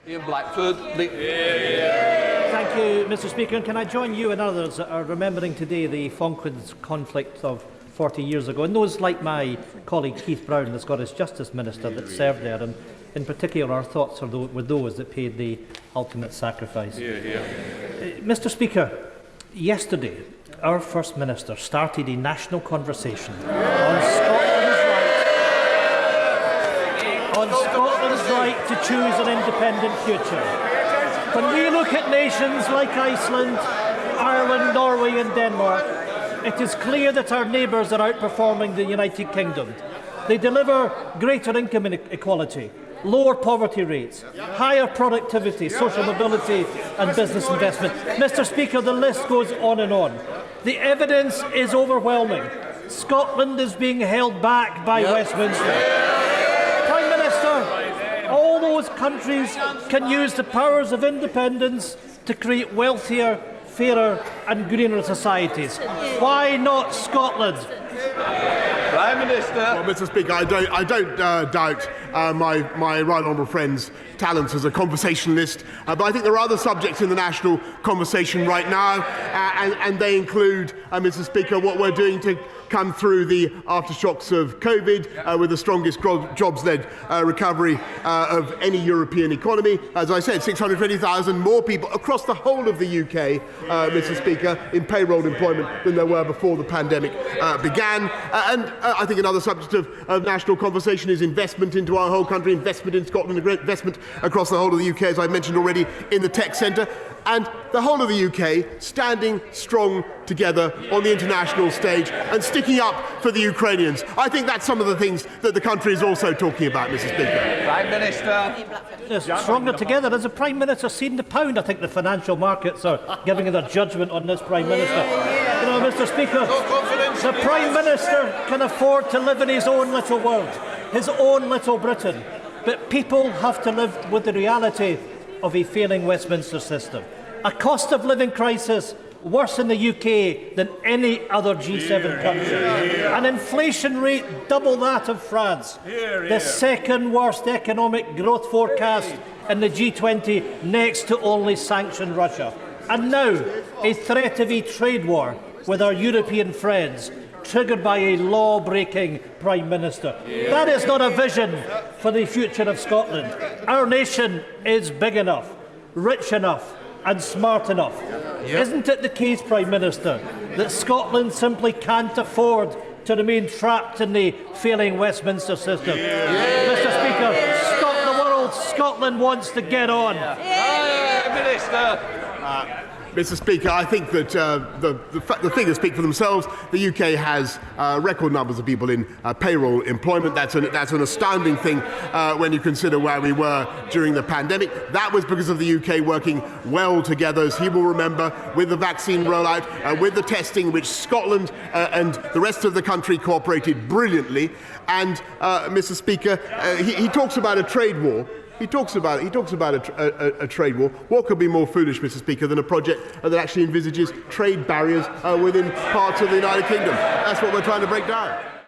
Ian Blackford. Thank you, Mr Speaker. And can I join you and others that are remembering today the Falklands conflict of 40 years ago, and those like my colleague Keith Brown, the Scottish Justice Minister, that served there, and in particular our thoughts are with those that paid the ultimate sacrifice. Mr Speaker, yesterday our First Minister started a national conversation on Scotland's right to choose an independent future. When we look at nations like Iceland, Ireland, Norway and Denmark, it is clear that our neighbours are outperforming the United Kingdom. They deliver greater income equality, lower poverty rates, higher productivity, social mobility and business investment. Mr Speaker, the list goes on and on. The evidence is overwhelming. Scotland is being held back by Westminster. Prime Minister, all those countries can use the powers of independence to create wealthier, fairer and greener societies. Why not Scotland? Prime Minister. Well, Mr Speaker, I don't doubt my right honourable friend's talents as a conversationalist, but I think there are other subjects in the national conversation right now, and they include, Mr Speaker, what we're doing to come through the aftershocks of COVID with the strongest jobs-led recovery of any European economy. As I said, 620,000 more people across the whole of the UK, Mr Speaker, in payroll employment than there were before the pandemic began. And I think another subject of national conversation is investment into our whole country, investment in Scotland, investment across the whole of the UK, as I mentioned already, in the tech centre. And the whole of the UK standing strong together on the international stage and sticking up for the Ukrainians. I think that's some of the things that the country is also talking about, Mr Speaker. Prime Minister. Yes, stronger together. Has the Prime Minister seen the pound? I think the financial markets are giving their judgment on this Prime Minister. You know, Mr Speaker, the Prime Minister can afford to live in his own little world, his own little Britain. But people have to live with the reality of a failing Westminster system. A cost of living crisis worse in the UK than any other G7 country. An inflation rate double that of France. The second worst economic growth forecast in the G20, next to only sanctioned Russia. And now a threat of a trade war with our European friends, triggered by a law-breaking Prime Minister. That is not a vision for the future of Scotland. Our nation is big enough, rich enough and smart enough. Isn't it the case, Prime Minister, that Scotland simply can't afford to remain trapped in the failing Westminster system? Mr Speaker, stop the world. Scotland wants to get on. Minister. Mr Speaker, I think that the figures speak for themselves. The UK has record numbers of people in payroll employment. That's an astounding thing when you consider where we were during the pandemic. That was because of the UK working well together, as he will remember, with the vaccine rollout, with the testing, which Scotland and the rest of the country cooperated brilliantly. And, Mr Speaker, he talks about a trade war. He talks about a trade war. What could be more foolish, Mr Speaker, than a project that actually envisages trade barriers within parts of the United Kingdom? That's what we're trying to break down.